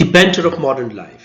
The Painter of Modern Life.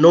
9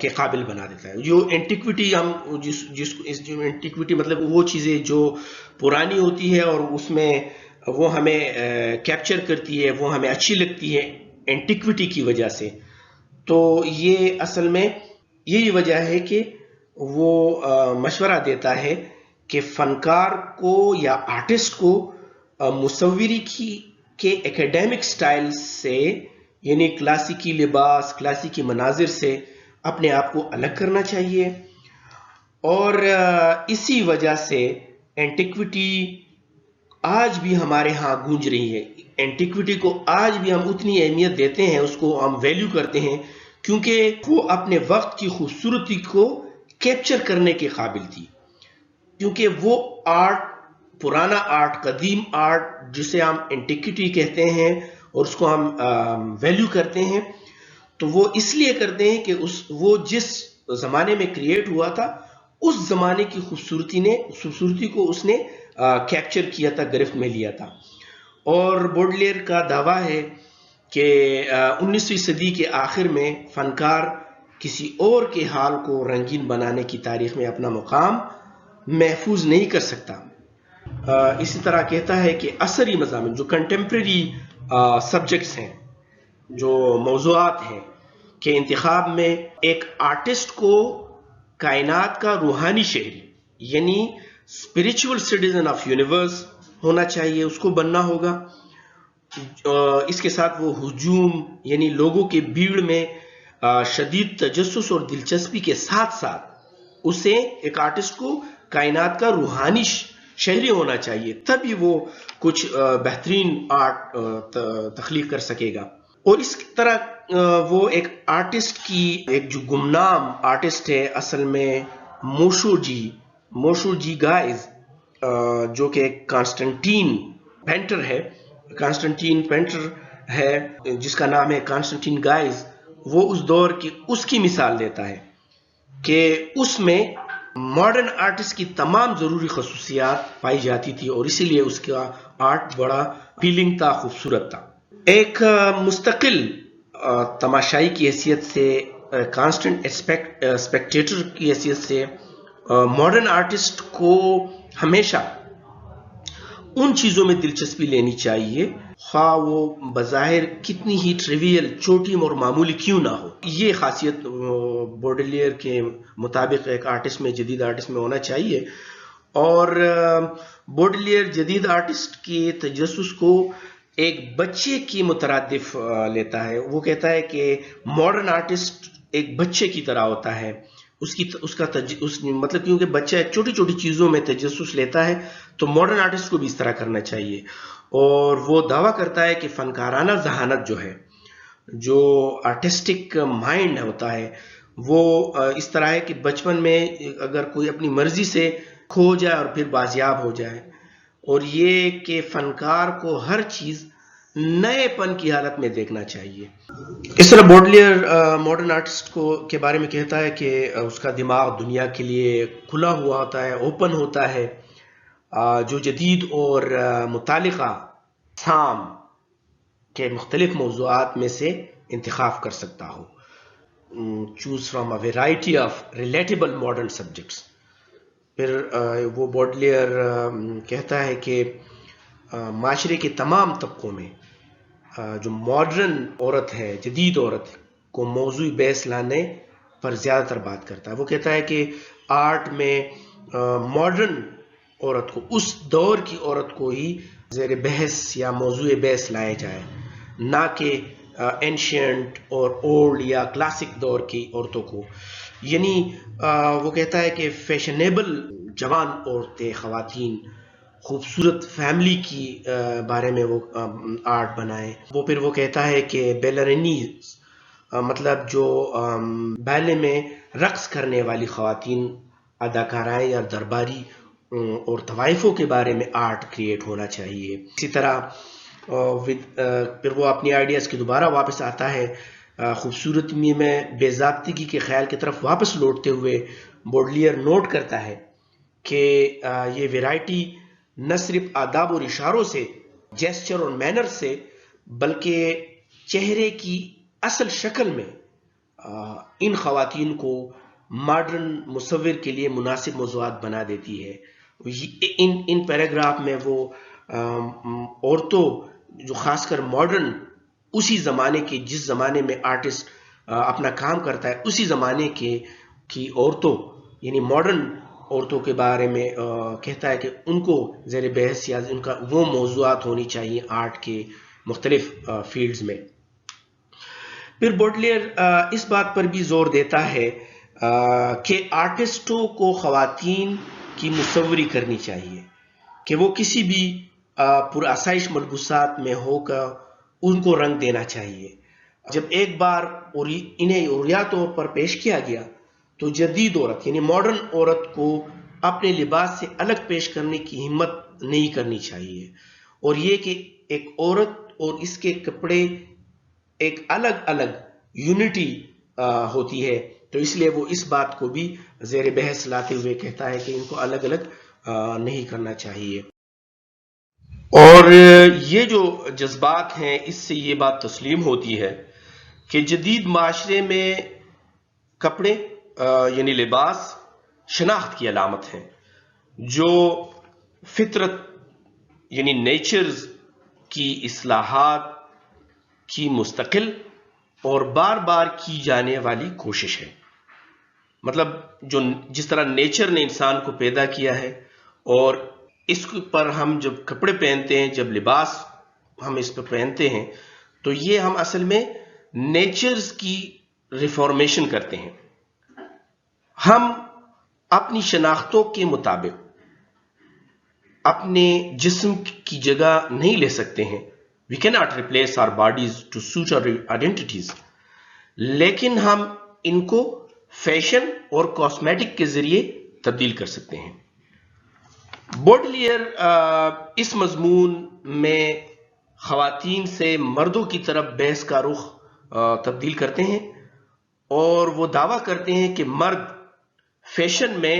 کے قابل بنا دیتا ہے. جو اینٹیکوٹی ہم جس کو جو اینٹیکوٹی مطلب وہ چیزیں جو پرانی ہوتی ہے اور اس میں وہ ہمیں کیپچر کرتی ہے، وہ ہمیں اچھی لگتی ہے اینٹیکوٹی کی وجہ سے. تو یہ اصل میں یہی وجہ ہے کہ وہ مشورہ دیتا ہے کہ فنکار کو یا آرٹسٹ کو مصوری کے ایکیڈیمک سٹائل سے، یعنی کلاسیکی لباس، کلاسیکی مناظر سے اپنے آپ کو الگ کرنا چاہیے. اور اسی وجہ سے اینٹیکوٹی آج بھی ہمارے ہاں گونج رہی ہے. اینٹیکوٹی کو آج بھی ہم اتنی اہمیت دیتے ہیں، اس کو ہم ویلیو کرتے ہیں، کیونکہ وہ اپنے وقت کی خوبصورتی کو کیپچر کرنے کے قابل تھی. کیونکہ وہ آرٹ، پرانا آرٹ، قدیم آرٹ جسے ہم اینٹیکوٹی کہتے ہیں اور اس کو ہم ویلیو کرتے ہیں، تو وہ اس لیے کرتے ہیں کہ وہ جس زمانے میں کریٹ ہوا تھا اس زمانے کی خوبصورتی کو اس نے کیپچر کیا تھا، گرفت میں لیا تھا. اور بوڈلیر کا دعویٰ ہے کہ 19ویں صدی کے آخر میں فنکار کسی اور کے حال کو رنگین بنانے کی تاریخ میں اپنا مقام محفوظ نہیں کر سکتا. اسی طرح کہتا ہے کہ عصری مضامین جو کنٹمپریری سبجیکٹس ہیں، جو موضوعات ہیں، کے انتخاب میں ایک آرٹسٹ کو کائنات کا روحانی شہری، یعنی اسپریچول سٹیزن آف یونیورس ہونا چاہیے، اس کو بننا ہوگا. اس کے ساتھ وہ ہجوم یعنی لوگوں کے بھیڑ میں شدید تجسس اور دلچسپی کے ساتھ ساتھ اسے ایک آرٹسٹ کو کائنات کا روحانی شہری ہونا چاہیے، تبھی وہ کچھ بہترین آرٹ تخلیق کر سکے گا. اور اس طرح وہ ایک آرٹسٹ کی ایک جو گمنام آرٹسٹ ہے اصل میں موشو جی گائز، جو کہ کانسٹنٹین پینٹر ہے جس کا نام ہے کانسٹنٹین گائز. وہ اس دور کی اس کی مثال دیتا ہے کہ اس میں ماڈرن آرٹسٹ کی تمام ضروری خصوصیات پائی جاتی تھی اور اسی لیے اس کا آرٹ بڑا اپیلنگ تھا، خوبصورت تھا. ایک مستقل تماشائی کی حیثیت سے، کانسٹنٹ اسپیکٹیٹر کی حیثیت سے، ماڈرن آرٹسٹ کو ہمیشہ ان چیزوں میں دلچسپی لینی چاہیے خواہ وہ بظاہر کتنی ہی ٹریویل، چھوٹی اور معمولی کیوں نہ ہو. یہ خاصیت بوڈلیر کے مطابق ایک آرٹسٹ میں، جدید آرٹسٹ میں ہونا چاہیے. اور بوڈلیر جدید آرٹسٹ کے تجسس کو ایک بچے کی مترادف لیتا ہے. وہ کہتا ہے کہ ماڈرن آرٹسٹ ایک بچے کی طرح ہوتا ہے، مطلب کیونکہ بچہ چھوٹی چھوٹی چیزوں میں تجسس لیتا ہے، تو ماڈرن آرٹسٹ کو بھی اس طرح کرنا چاہیے. اور وہ دعویٰ کرتا ہے کہ فنکارانہ ذہانت جو آرٹسٹک مائنڈ ہوتا ہے، وہ اس طرح ہے کہ بچپن میں اگر کوئی اپنی مرضی سے کھو جائے اور پھر بازیاب ہو جائے، اور یہ کہ فنکار کو ہر چیز نئے پن کی حالت میں دیکھنا چاہیے. اس طرح بوڈلیر ماڈرن آرٹسٹ کے بارے میں کہتا ہے کہ اس کا دماغ دنیا کے لیے کھلا ہوا ہوتا ہے، اوپن ہوتا ہے، جو جدید اور متعلقہ سام کے مختلف موضوعات میں سے انتخاب کر سکتا ہو. Choose from a variety of relatable modern subjects. پھر وہ بوڈلیر کہتا ہے کہ معاشرے کے تمام طبقوں میں جو ماڈرن عورت ہے، جدید عورت کو موضوعی بحث لانے پر زیادہ تر بات کرتا ہے. وہ کہتا ہے کہ آرٹ میں ماڈرن عورت کو، اس دور کی عورت کو ہی زیر بحث یا موضوع بحث لائے جائے، نہ کہ اینشینٹ اور اولڈ یا کلاسک دور کی عورتوں کو. یعنی وہ کہتا ہے کہ فیشنیبل جوان عورتیں، خواتین، خوبصورت فیملی کی بارے میں وہ آرٹ بنائیں. پھر وہ کہتا ہے کہ بیلرینیز، مطلب جو بیلے میں رقص کرنے والی خواتین، اداکارائیں یا درباری اور طوائفوں کے بارے میں آرٹ کریٹ ہونا چاہیے. اسی طرح پھر وہ اپنی آئیڈیاز کی دوبارہ واپس آتا ہے. خوبصورتی میں بے ضابطگی کے خیال کی طرف واپس لوٹتے ہوئے بوڈلیر نوٹ کرتا ہے کہ یہ ویرائٹی نہ صرف آداب اور اشاروں سے، جیسچر اور مینر سے، بلکہ چہرے کی اصل شکل میں ان خواتین کو ماڈرن مصور کے لیے مناسب موضوعات بنا دیتی ہے. ان پیراگراف میں وہ عورتوں جو خاص کر ماڈرن اسی زمانے کے جس زمانے میں آرٹسٹ اپنا کام کرتا ہے اسی زمانے کی عورتوں یعنی ماڈرن عورتوں کے بارے میں کہتا ہے کہ ان کو زیر بحث یا ان کا وہ موضوعات ہونی چاہیے آرٹ کے مختلف فیلڈز میں. پھر بوڈلیئر اس بات پر بھی زور دیتا ہے کہ آرٹسٹوں کو خواتین کی مصوری کرنی چاہیے کہ وہ کسی بھی پرآسائش ملبوسات میں ہو کر ان کو رنگ دینا چاہیے. جب ایک بار انہیں عریاں طور پر پیش کیا گیا تو جدید عورت یعنی ماڈرن عورت کو اپنے لباس سے الگ پیش کرنے کی ہمت نہیں کرنی چاہیے، اور یہ کہ ایک عورت اور اس کے کپڑے ایک الگ الگ یونٹی ہوتی ہے، تو اس لیے وہ اس بات کو بھی زیر بحث لاتے ہوئے کہتا ہے کہ ان کو الگ الگ نہیں کرنا چاہیے. اور یہ جو جذبات ہیں اس سے یہ بات تسلیم ہوتی ہے کہ جدید معاشرے میں کپڑے یعنی لباس شناخت کی علامت ہیں جو فطرت یعنی نیچرز کی اصلاحات کی مستقل اور بار بار کی جانے والی کوشش ہے. مطلب جس طرح نیچر نے انسان کو پیدا کیا ہے اور اس پر ہم جب کپڑے پہنتے ہیں، جب لباس ہم اس پر پہنتے ہیں تو یہ ہم اصل میں نیچرز کی ریفارمیشن کرتے ہیں. ہم اپنی شناختوں کے مطابق اپنے جسم کی جگہ نہیں لے سکتے ہیں. We cannot replace our bodies to suit our identities. لیکن ہم ان کو فیشن اور کاسمیٹک کے ذریعے تبدیل کر سکتے ہیں. بوڈلیئر اس مضمون میں خواتین سے مردوں کی طرف بحث کا رخ تبدیل کرتے ہیں اور وہ دعویٰ کرتے ہیں کہ مرد فیشن میں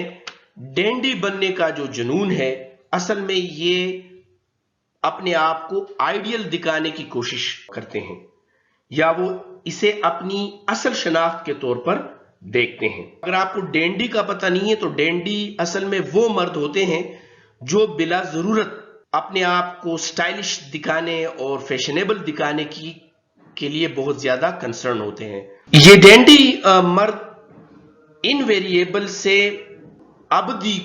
ڈینڈی بننے کا جو جنون ہے اصل میں یہ اپنے آپ کو آئیڈیل دکھانے کی کوشش کرتے ہیں یا وہ اسے اپنی اصل شناخت کے طور پر دیکھتے ہیں. اگر آپ کو ڈینڈی کا پتہ نہیں ہے تو ڈینڈی اصل میں وہ مرد ہوتے ہیں جو بلا ضرورت اپنے آپ کو سٹائلش دکھانے اور فیشنیبل دکھانے کے لیے بہت زیادہ کنسرن ہوتے ہیں. یہ ڈینڈی مرد ان ویریبل سے ابدی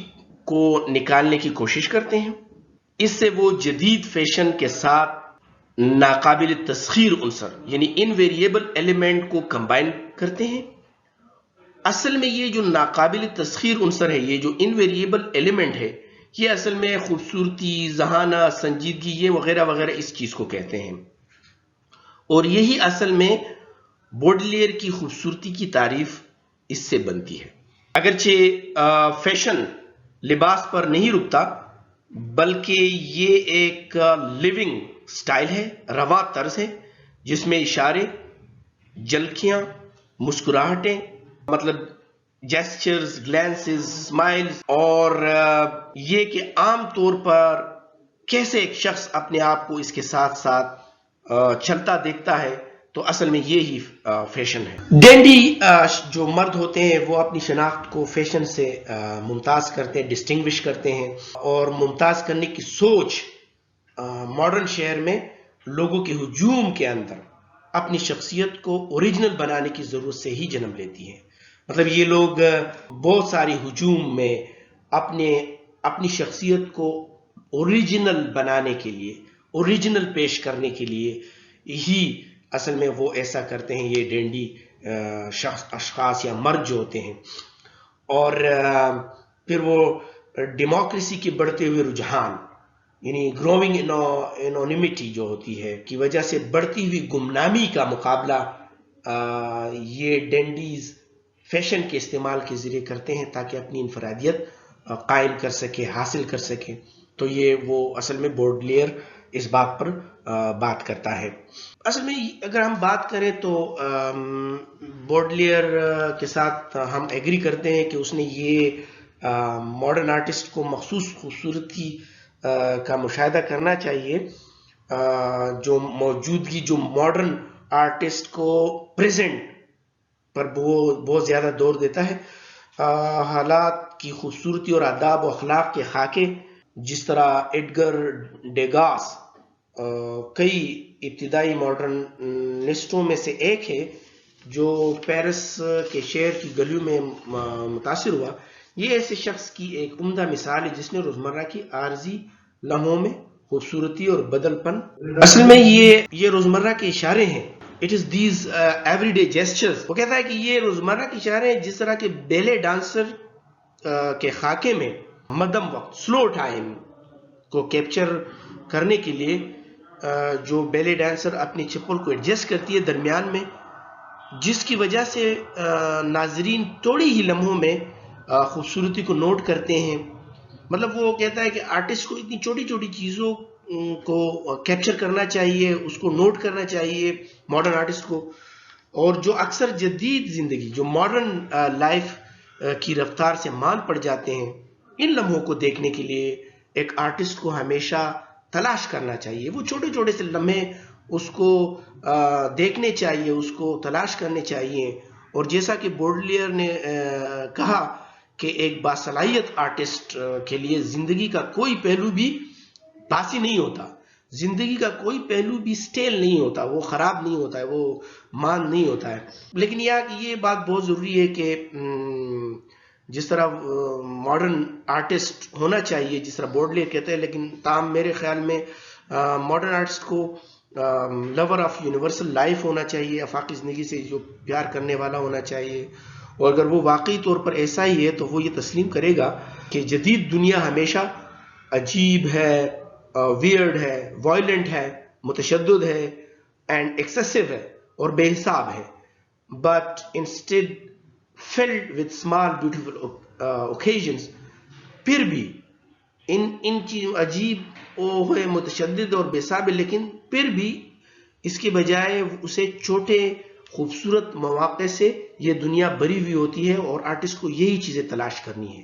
کو نکالنے کی کوشش کرتے ہیں. اس سے وہ جدید فیشن کے ساتھ ناقابل تسخیر عنصر یعنی ان ویریبل ایلیمنٹ کو کمبائن کرتے ہیں. اصل میں یہ جو ناقابل تسخیر عنصر ہے، یہ جو ان ویریبل ایلیمنٹ ہے، یہ اصل میں خوبصورتی، ذہانہ، سنجیدگی یہ وغیرہ وغیرہ اس چیز کو کہتے ہیں. اور یہی اصل میں بوڈلیئر کی خوبصورتی کی تعریف اس سے بنتی ہے. اگرچہ فیشن لباس پر نہیں رکتا بلکہ یہ ایک لیونگ سٹائل ہے، رواں طرز ہے جس میں اشارے، جھلکیاں، مسکراہٹیں مطلب جیسچرز، گلانسز، اسمائلز اور یہ کہ عام طور پر کیسے ایک شخص اپنے آپ کو اس کے ساتھ ساتھ چلتا دیکھتا ہے، تو اصل میں یہی فیشن ہے. ڈینڈی جو مرد ہوتے ہیں وہ اپنی شناخت کو فیشن سے ممتاز کرتے ہیں، ڈسٹنگوش کرتے ہیں، اور ممتاز کرنے کی سوچ ماڈرن شہر میں لوگوں کے ہجوم کے اندر اپنی شخصیت کو اوریجنل بنانے کی ضرورت سے ہی جنم لیتی ہے. مطلب یہ لوگ بہت ساری ہجوم میں اپنی شخصیت کو اوریجنل بنانے کے لیے، اوریجنل پیش کرنے کے لیے ہی اصل میں وہ ایسا کرتے ہیں. یہ ڈینڈی اشخاص یا مرد جو ہوتے ہیں. اور پھر وہ ڈیموکریسی کے بڑھتے ہوئے رجحان یعنی گروونگ انونیمٹی جو ہوتی ہے کی وجہ سے بڑھتی ہوئی گمنامی کا مقابلہ یہ ڈینڈیز فیشن کے استعمال کے ذریعے کرتے ہیں تاکہ اپنی انفرادیت قائم کر سکے، حاصل کر سکے. تو یہ وہ اصل میں بوڈلیئر اس بات پر بات کرتا ہے. اصل میں اگر ہم بات کریں تو بوڈلیئر کے ساتھ ہم ایگری کرتے ہیں کہ اس نے یہ ماڈرن آرٹسٹ کو مخصوص خوبصورتی کا مشاہدہ کرنا چاہیے جو موجودگی جو ماڈرن آرٹسٹ کو پریزنٹ پر بہت زیادہ زور دیتا ہے. حالات کی خوبصورتی اور آداب و اخلاق کے خاکے جس طرح ایڈگر ڈیگاس کئی ابتدائی ماڈرنسٹوں میں سے ایک ہے جو پیرس کے شہر کی گلیوں میں متاثر ہوا. یہ ایسے شخص کی ایک عمدہ مثال ہے جس نے روزمرہ کی عارضی لمحوں میں خوبصورتی اور بدل پن. اصل میں یہ روزمرہ کے اشارے ہیں. It is these everyday gestures. وہ کہتا ہے کہ یہ روزمرہ کے اشارے ہیں جس طرح کے بیلے ڈانسر کے خاکے میں مدھم وقت سلو ٹائم کو کیپچر کرنے کے لیے جو بیلے ڈانسر اپنی چپل کو ایڈجسٹ کرتی ہے درمیان میں، جس کی وجہ سے ناظرین تھوڑی ہی لمحوں میں خوبصورتی کو نوٹ کرتے ہیں. مطلب وہ کہتا ہے کہ آرٹسٹ کو اتنی چھوٹی چھوٹی چیزوں کو کیپچر کرنا چاہیے، اس کو نوٹ کرنا چاہیے ماڈرن آرٹسٹ کو، اور جو اکثر جدید زندگی جو ماڈرن لائف کی رفتار سے مان پڑ جاتے ہیں. ان لمحوں کو دیکھنے کے لیے ایک آرٹسٹ کو ہمیشہ تلاش کرنا چاہیے. وہ چھوٹے چھوٹے سے لمحے اس کو دیکھنے چاہیے، اس کو تلاش کرنے چاہیے. اور جیسا کہ بوڈلیئر نے کہا کہ ایک باصلاحیت آرٹسٹ کے لیے زندگی کا کوئی پہلو بھی باسی نہیں ہوتا، زندگی کا کوئی پہلو بھی سٹیل نہیں ہوتا، وہ خراب نہیں ہوتا ہے، وہ مان نہیں ہوتا ہے. لیکن یہ بات بہت ضروری ہے کہ جس طرح ماڈرن آرٹسٹ ہونا چاہیے جس طرح بوڈلیئر کہتے ہیں، لیکن تاہم میرے خیال میں ماڈرن آرٹسٹ کو لور آف یونیورسل لائف ہونا چاہیے، آفاقی زندگی سے جو پیار کرنے والا ہونا چاہیے. اور اگر وہ واقعی طور پر ایسا ہی ہے تو وہ یہ تسلیم کرے گا کہ جدید دنیا ہمیشہ عجیب ہے، ویئرڈ ہے، وائلنٹ ہے، متشدد ہے، اینڈ ایکسیسو ہے اور بے حساب ہے. But instead filled with small beautiful occasions. پھر بھی ان چیزوں عجیب ہوئے، متشدد اور بے حساب، لیکن پھر بھی اس کے بجائے اسے چھوٹے خوبصورت مواقع سے یہ دنیا بری ہوئی ہوتی ہے، اور آرٹسٹ کو یہی چیزیں تلاش کرنی ہے.